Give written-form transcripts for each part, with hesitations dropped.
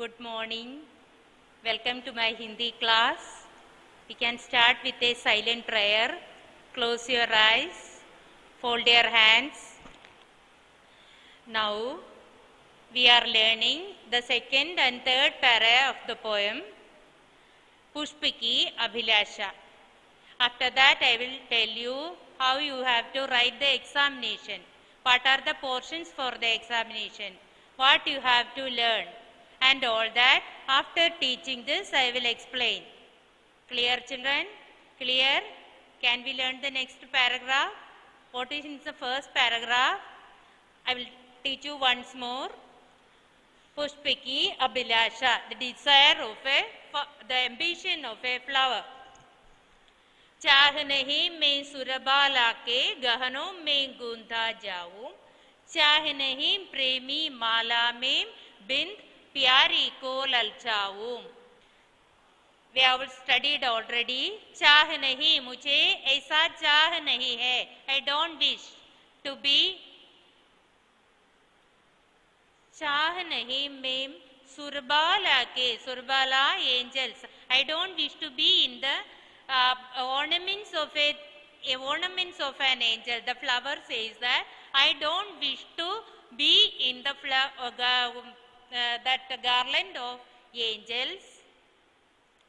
Good morning. Welcome to my Hindi class. We can start with a silent prayer. Close your eyes. Fold your hands. Now, we are learning the second and third para of the poem, Pushpiki Abhilasha. After that, I will tell you how you have to write the examination. What are the portions for the examination? What you have to learn? And all that. After teaching this, I will explain. Clear, children? Clear? Can we learn the next paragraph? What is in the first paragraph? I will teach you once more. Pushpiki Abhilasha, the desire of the ambition of a flower. चाह नहीं मैं सुरबाला के गहनों में गूंथा जाऊं, चाह नहीं प्रेमी माला में बिंद प्यारी को ललचाऊं. We have studied already. चाह नहीं, मुझे ऐसा चाह नहीं है. I don't wish to be. चाह नहीं मैं सुरबाला के, Surbala angels. I don't wish to be in the ornaments of an angel. The flower says that I don't wish to be in the that garland of angels,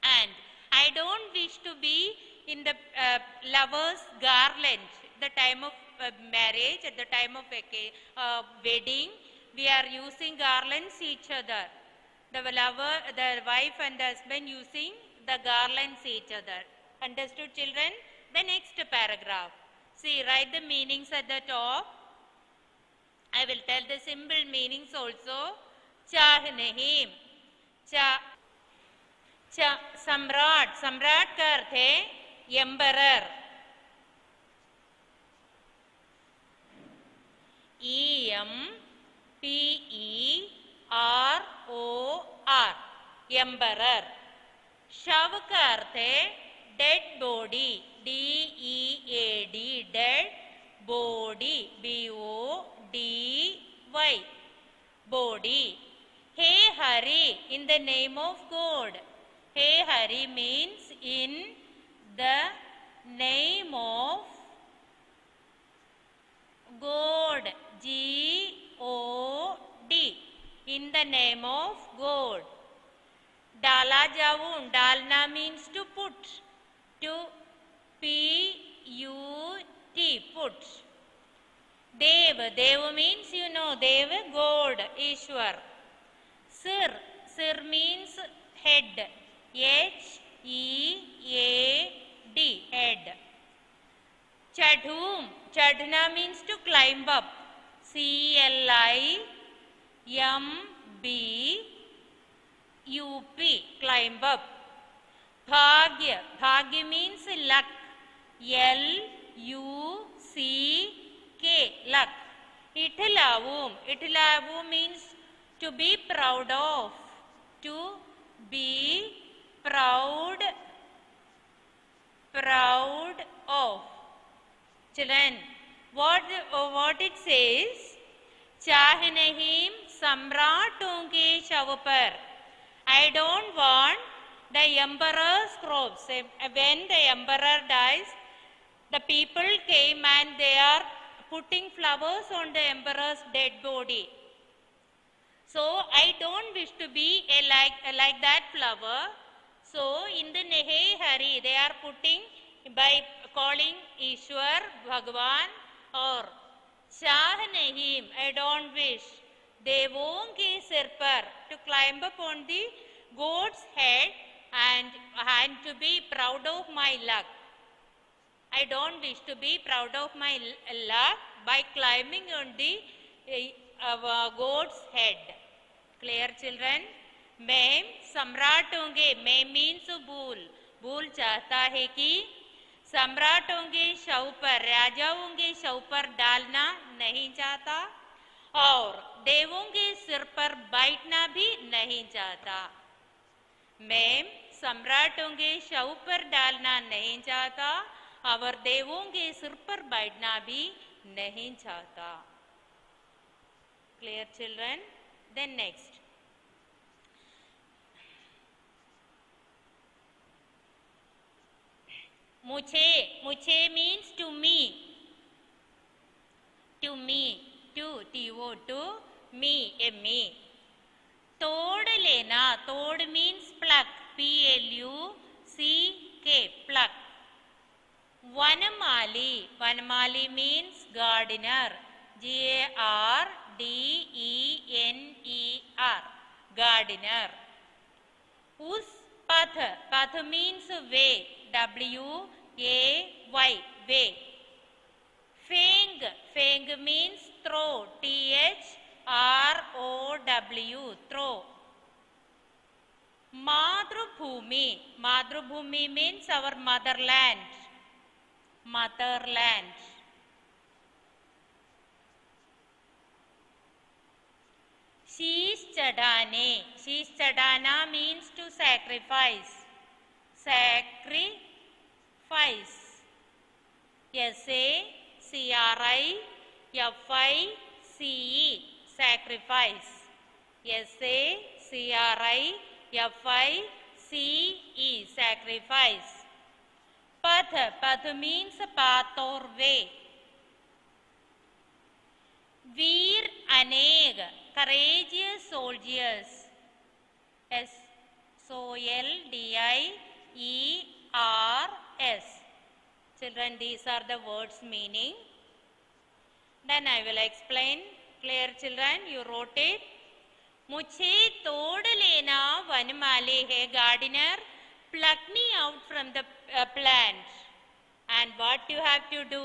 and I don't wish to be in the lovers' garland. The time of marriage, at the time of wedding, we are using garlands each other. The lover, the wife and the husband using the garlands each other. Understood, children? The next paragraph. See, write the meanings at the top. I will tell the symbol meanings also. चाह नहीं, सम्राट, सम्राट का अर्थ है एम्बरर. EMPEROR, एम्बरर. शव का अर्थ है dead body, DEAD, dead body, BODY, body. Hey Hari, in the name of God. Hey Hari means in the name of God. GOD, in the name of God. Dala javun, dalna means to put. To PUT, put. Dev, Dev means you know, Dev, God, Ishwar. Sir, Sir means head. HEAD, head. Chadhum, Chadhna means to climb up. CLIMB, climb up. Bhagya, Bhagya means luck. LUCK, luck. Itilavum, Itilavum means to be proud of. To be proud of. Children, what it says? चाह नहीं सम्राटों के शव पर. I don't want the emperor's corpse. When the emperor dies, the people came and they are putting flowers on the emperor's dead body. So I don't wish to be like that flower. So in the Hey Hari, they are putting by calling Ishwar, Bhagwan, or चाह नहीं, I don't wish. देवों के सिर पर, to climb up on the God's head and to be proud of my luck. I don't wish to be proud of my luck by climbing on the God's head. Clear, children? मैं सम्राट होंगे, मैं means भूल. भूल चाहता है कि सम्राटों के शव पर, राजाओं के शव पर डालना नहीं चाहता और देवों के सिर पर बैठना भी नहीं चाहता. मैं सम्राटों के शव पर डालना नहीं चाहता और देवों के सिर पर बैठना भी नहीं चाहता. Clear, children? Then next. मुझे, मुझे means to me, to me, to, T-O, to me, me. तोड़ लेना, तोड़ means pluck, P-L-U-C-K, pluck. वनमाली, वनमाली means gardener, G-A-R-D-E-N-E-R, gardener. उस पथ, पथ means way, W-A-Y, way. Feng, Feng means throw, T-H-R-O-W, throw. मातृभूमि, मातृभूमि means our motherland, motherland. शीश चढ़ाने, शीश चढ़ाना means to sacrifice, sacrifice, S-A-C-R-I-F-I-C-E, sacrifice, S-A-C-R-I-F-I-C-E, sacrifice. पथ, पथ means path or way. वीर अनेक, courageous soldiers, S-O-L-D-I-E-R-S. Children, these are the words meaning. Then I will explain. Clear, children? You wrote it. मुझे तोड़ लेना वनमाली है gardener, pluck me out from the plant. And what you have to do?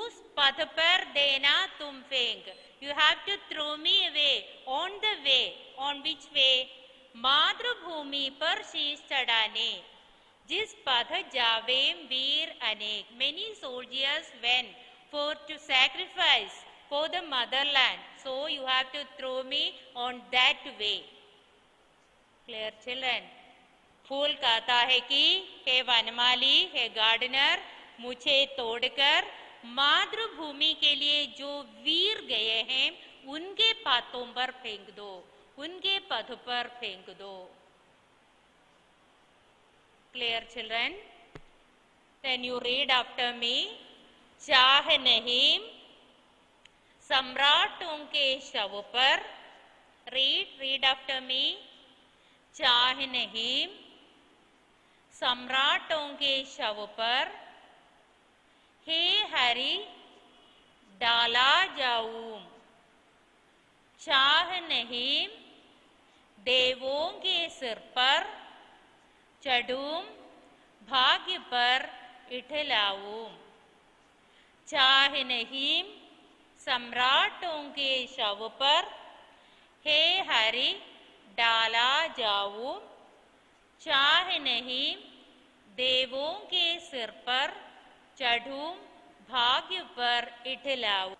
उस पथ पर देना तुम फेंक. You have to throw me away, on the way. On which way? मातृभूमि पर शीश चढ़ाने, जिस पथ जावें वीर अनेक. Many soldiers went for to sacrifice for the motherland. So you have to throw me on that way. Clear, children? फूल कहता है कि हे वनमाली, हे गार्डनर, मुझे तोड़कर मातृभूमि के लिए जो वीर गए हैं उनके पातों पर फेंक दो, उनके पथ पर फेंक दो. Clear, children? Then you read after me. चाह नहीं सम्राटों के शव पर. Read after me. चाह नहीं सम्राटों के शव पर हे हरि डाला जाऊं. चाह नहीं देवों के सिर पर चढ़ूं, भाग्य पर इठलाऊं. चाह नहीं सम्राटों के शव पर हे हरि डाला जाऊं. चाह नहीं देवों के सिर पर चढ़ूं, भाग्य पर इठलाऊं.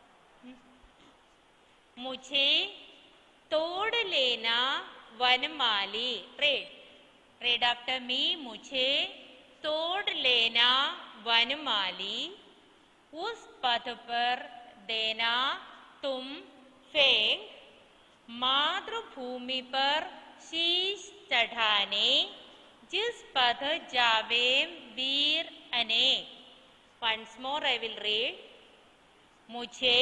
मुझे तोड़ लेना वनमाली. read after me. मुझे तोड़ लेना वनमाली, उस पथ पर देना तुम फेंक. मातृभूमि पर शीश चढ़ाने, जिस पथ जावे वीर अनेक. Once more I will read. मुझे,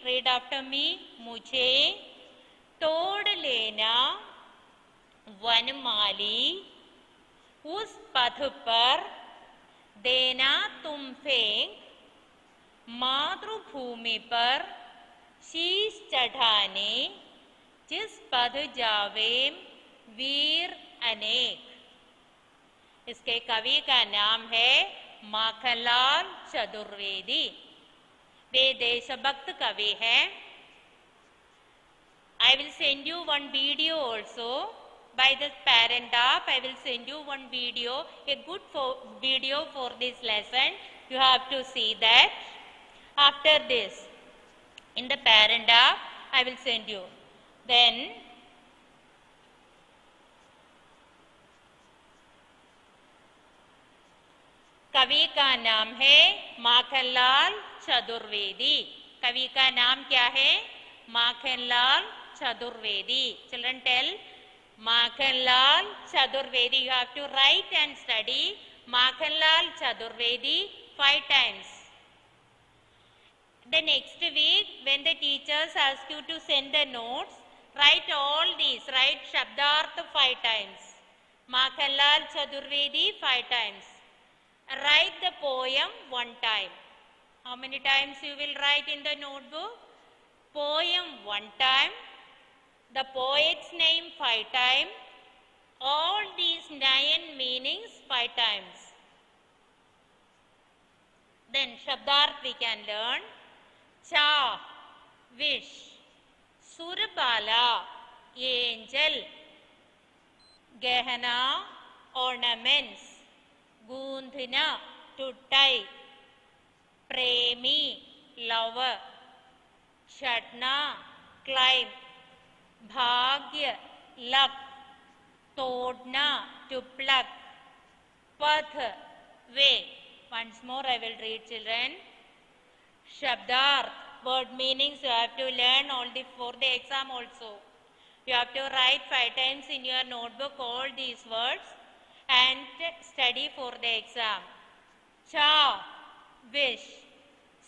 read after me. मुझे तोड़ लेना वनमाली, उस पथ पर देना तुम फेंक. मातृभूमि पर शीश चढ़ाने, जिस पथ जावे वीर अनेक. इसके कवि का नाम है माखनलाल चतुर्वेदी. वे देशभक्त कवि हैं. I will send you one video also by the parent app. I will send you one video, a good video for this lesson. You have to see that. After this, in the parent app, I will send you. Then कवि का नाम है माखनलाल चतुर्वेदी. कवि का नाम क्या है? Makhanlal Chaturvedi. Children, tell Makhanlal Chaturvedi. You have to write and study Makhanlal Chaturvedi 5 times. The next week, when the teachers ask you to send the notes, write all these. Write Shabdarth 5 times. Makhanlal Chaturvedi 5 times. Write the poem 1 time. How many times you will write in the notebook? Poem 1 time. The poet's name 5 times. All these 9 meanings 5 times. Then Shabdarth we can learn. Cha, wish. Surbala, angel. Gehana, ornaments. Gundhina, to tie. Premi, lover. Shatna, climb. Bhagya, luck. Todna, to pluck. Path, way. Once more I will read, children. Shabdarth, word meanings you have to learn for the exam also. You have to write 5 times in your notebook all these words and study for the exam. Cha, wish.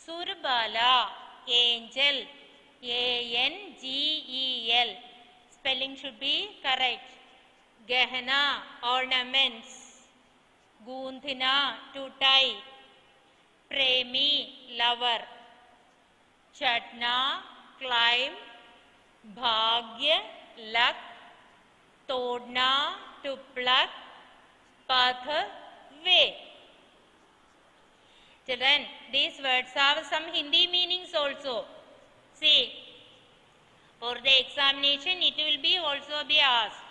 Surbala, angel. A-N-G-E-L. Spelling should be correct. Gehana, ornaments. Gundhina, to tie. Premi, lover. Chatna, climb. Bhagya, luck. Todna, to pluck. Path, way. Children, these words have some Hindi meanings also. See, for the examination it will be also be asked.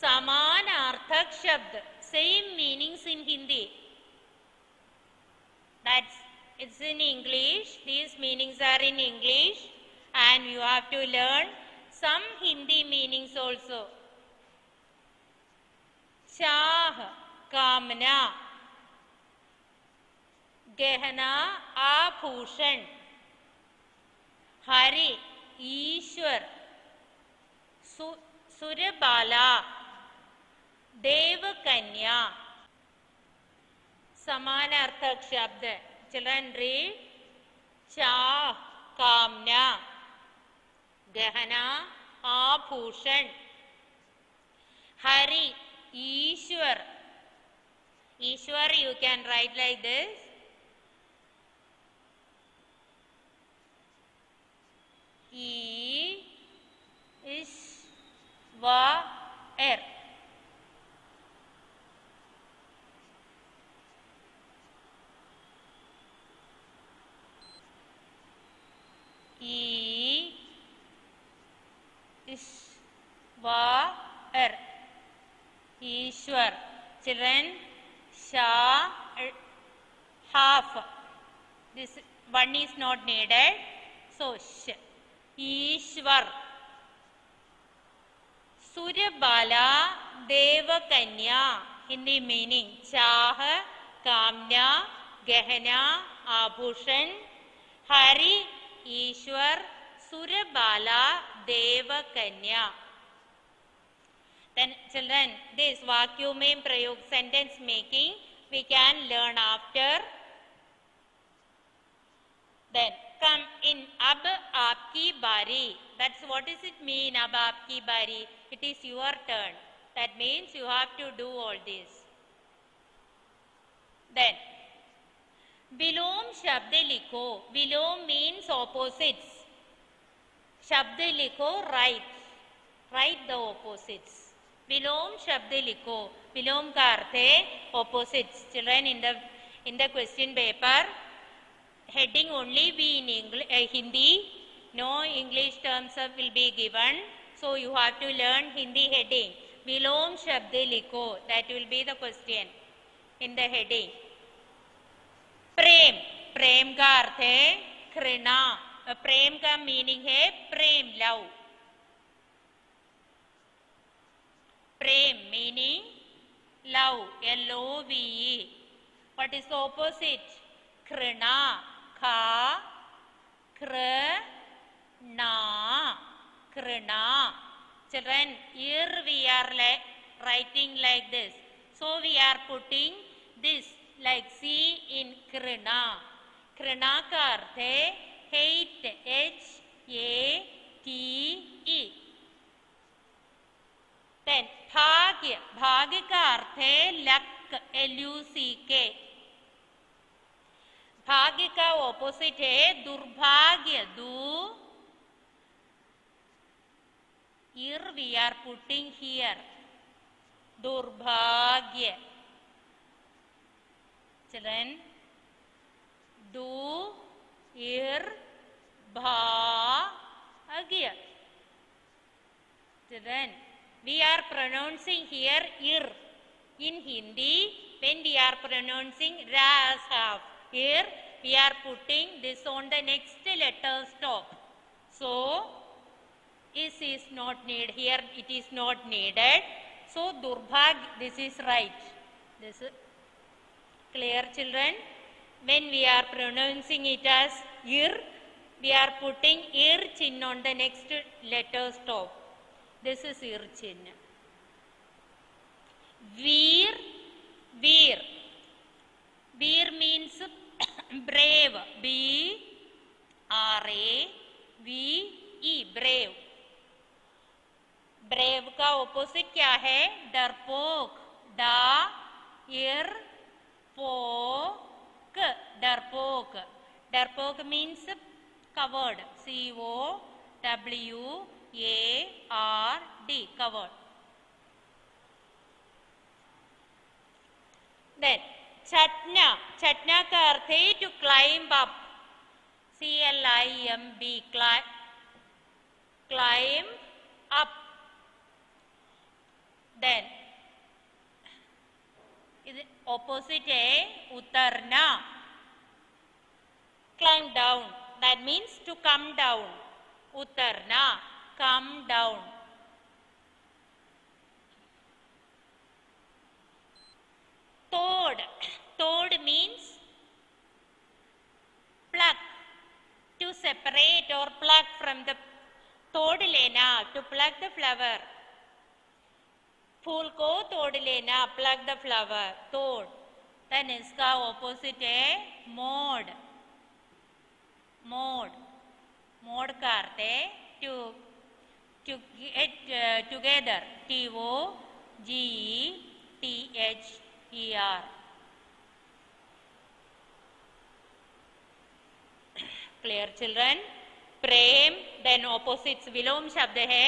Samanarthak Shabd, same meanings in Hindi. It's in English. These meanings are in English and you have to learn some Hindi meanings also. Chah, Kamna. Gehana, Abhushan. Hari, Ishwar. Surbala, Devakanya. Samanarthak Shabd. Children read. Cha, Kamna. Gehana, Abhushan. Hari, Ishwar. Ishwar you can write like this. E-Is-Wa-Er. E-Is-Wa-Er. Ishwar. Children, Sha, half. This one is not needed. So, Sh. Ishwar. Surbala, Devakanya. Hindi meaning. Chah, Kamna, Gehana, Abhushan. Hari, Ishwar, Surbala, Devakanya. Then children, this Vakyumem Prayog sentence making we can learn after. Then come in Ab Aapki Bari. That's what does it mean, Ab Aapki Bari? It is your turn. That means you have to do all this. Then Vilom Shabd Likho. Vilom means opposites. Shabd Likho, write. Write the opposites. Vilom Shabd Likho. Vilom ka arth hai opposites. Children, in the question paper, heading only be in Hindi. No English terms will be given. So you have to learn Hindi heading. Vilom Shabd Likho. That will be the question in the heading. Prem. Prem ka arth hai krina. Prem ka meaning hai prem, love. Prem meaning love, L-O-V-E. What is the opposite? Krina, Ka, Kr, Na, Krina. Children, here we are writing like this. So we are putting this like C in krina. Krina का अर्थ है hate, H-A-T-E. Then भाग्य, भाग्य का अर्थ है luck, L-U-C-K. भाग्य का ऑपोजिट है दुर्भाग्य, here we are putting here दुर्भाग्य. Children, do ir bhagya. Children, we are pronouncing here ir. In Hindi, when we are pronouncing ras half, here we are putting this on the next letter stop. So is not needed. Here it is not needed. So durbhag, this is right. This is clear, children. When we are pronouncing it as ir, we are putting ir chin on the next letter stop. This is ir chin. Veer, veer. Veer means brave. B-R-A-V-E, brave. Brave का opposite क्या है? डरपोक. डा-इर-पो-क, डरपोक. डरपोक means covered. C-O-W-A-R-D, covered. Then चटना. चटना का अर्थ है to climb up. C-L-I-M-B, climb up. Then is opposite है उतरना. Climb down, that means to come down. उतरना, come down. तोड़. तोड़ means pluck, to separate or pluck from the. तोड़ लेना, to pluck the flower. फूल को तोड़ लेना, प्लग द फ्लावर, तोड़. देन इसका ऑपोजिट है मोड़. मोड़. मोड़ का अर्थ है to get together. T-O-G-E-T-H-E-R. Clear children? प्रेम, देन ऑपोजिट्स विलोम शब्द है.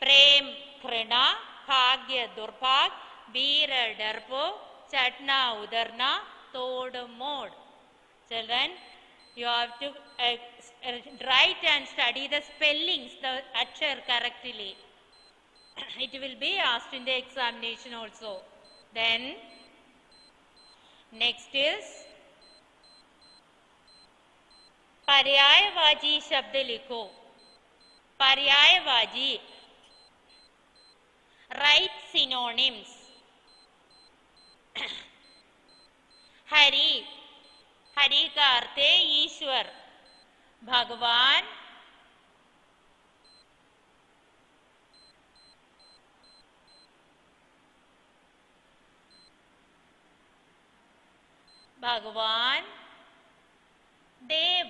प्रेम घृणा, भाग्य दुर्भाग, वीर डरपो, चटना उदरना, तोड़ मोड़. Children, you have to write and study the spellings, the achar correctly. It will be asked in the examination also. Then next is पर्यायवाची शब्द लिखो. पर्यायवाची. Write synonyms. हरि. हरि का अर्थ है ईश्वर, भगवान. भगवान. देव.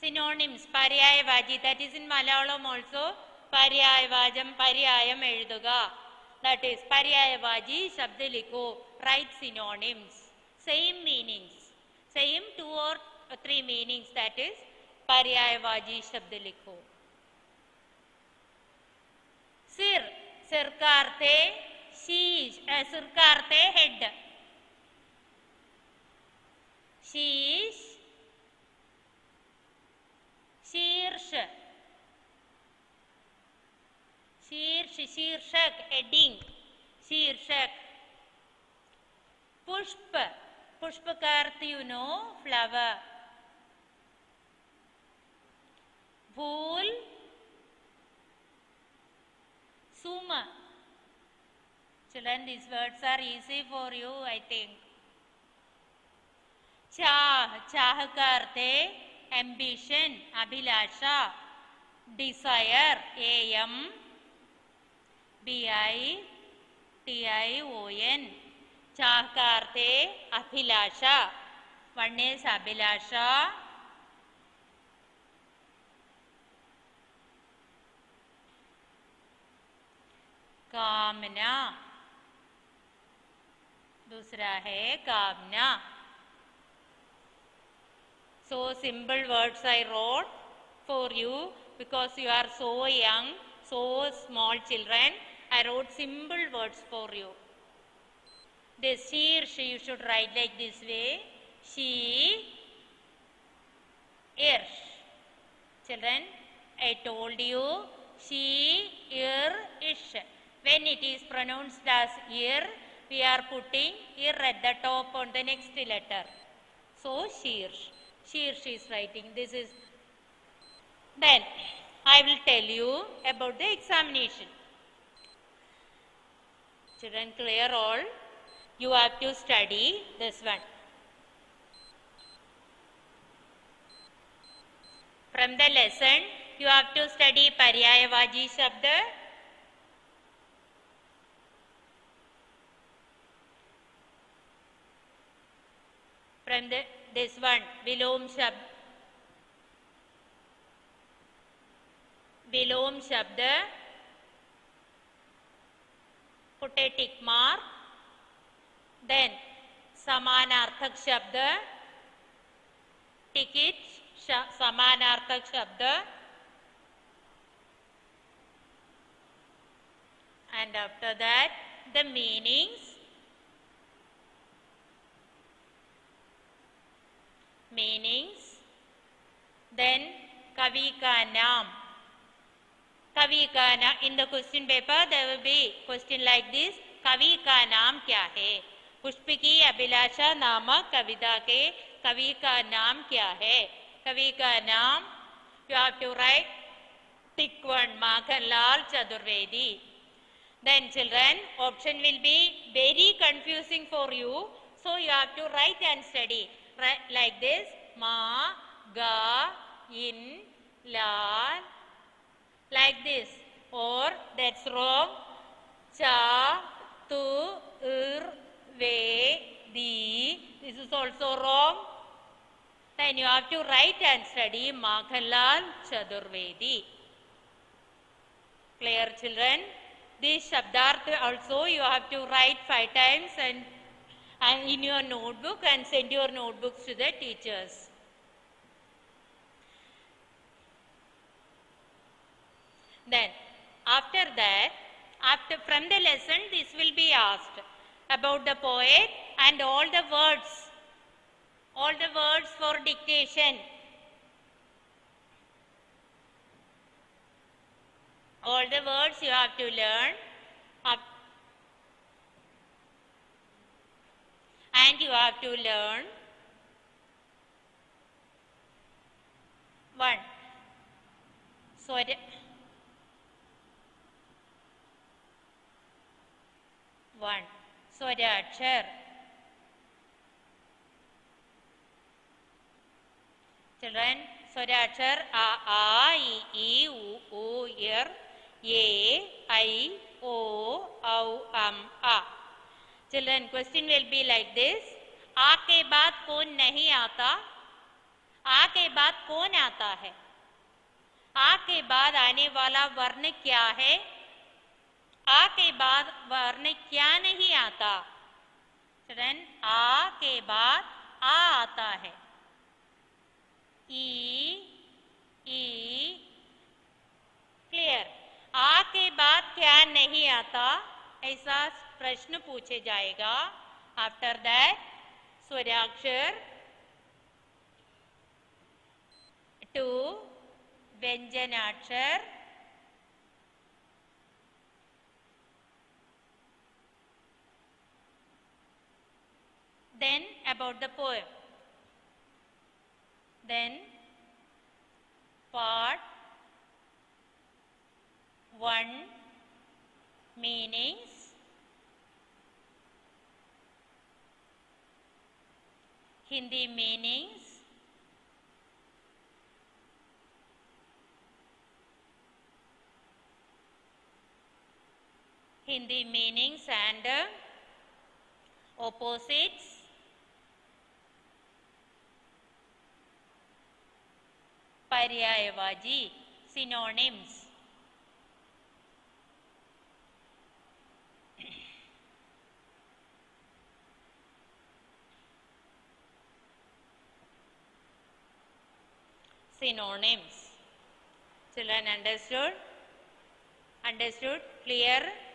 Synonyms, पर्यायवाची, that is in Malayalam also. पर्यायवाचम, पर्यायम एഴുതുക. That is पर्यायवाची शब्द लिखो. Write synonyms. Same meanings. Same 2 or 3 meanings. That is पर्यायवाची शब्द लिखो. सिर. सिर का अर्थ है शीश. सिर का अर्थ है हेड. शीश. शीर्ष. शीर्ष, शीर्षक, हेडिंग, शीर्षक. पुष्प. पुष्प का अर्थ यू नो फ्लावर. फूल. सुम. Children, these words are easy for you, I think. चाह. चाह का अर्थ है ambition, Abhilasha. desire, am. BITION. चाह का अर्थ है अभिलाषा. One is अभिलाषा. कामना. दूसरा है कामना. So simple words I wrote for you because you are so young, so small children. I wrote simple words for you. This she you should write like this way. She, children, I told you she, ish. When it is pronounced as we are putting at the top on the next letter. So she is writing. This is. Then I will tell you about the examination. Children, clear all? You have to study this one. From the lesson, you have to study Paryayavaji Shabda. From this one, Vilom Shabda. Put a tick mark. Then Samanarthak Shabda. Tick it. Samanarthak Shabda. And after that, the meanings. Then Kavi ka naam. Kavi ka naam. In the question paper, there will be question like this. Kavi ka naam kya hai? पुष्प की अभिलाषा नामक कविता के कवि का नाम क्या है? कवि का नाम you have to write tick one, Makhanlal Chaturvedi. Then children, option will be very confusing for you, so you have to write and study. Write like this: Ma, Ga, In, La, like this. Or that's wrong. Cha, Tu, Ve, Di. This is also wrong. Then you have to write and study Makhanlal Chaturvedi. Clear, children? This Shabdarth also you have to write 5 times and in your notebook and send your notebooks to the teachers. Then after that, from the lesson, this will be asked about the poet and all the words for dictation. All the words you have to learn and you have to learn one. Swarakshar. Children, Swarakshar a, I, U, Ir, E, I, O, Au, A. Children, question will be like this. आ के बाद कौन नहीं आता? आ के बाद कौन आता है? आ के बाद आने वाला वर्ण क्या है? आ के बाद वर्ण क्या नहीं आता? Children, आ के बाद आ आता है. ई, क्लियर. आ के बाद क्या नहीं आता? ऐसा प्रश्न पूछे जाएगा. आफ्टर दैट स्वराक्षर 2 व्यंजनाक्षर then about the poem. Then part 1 meanings, Hindi meanings, Hindi meanings and opposites. Paryayavaji, synonyms. Synonyms. Children understood? Understood? Clear?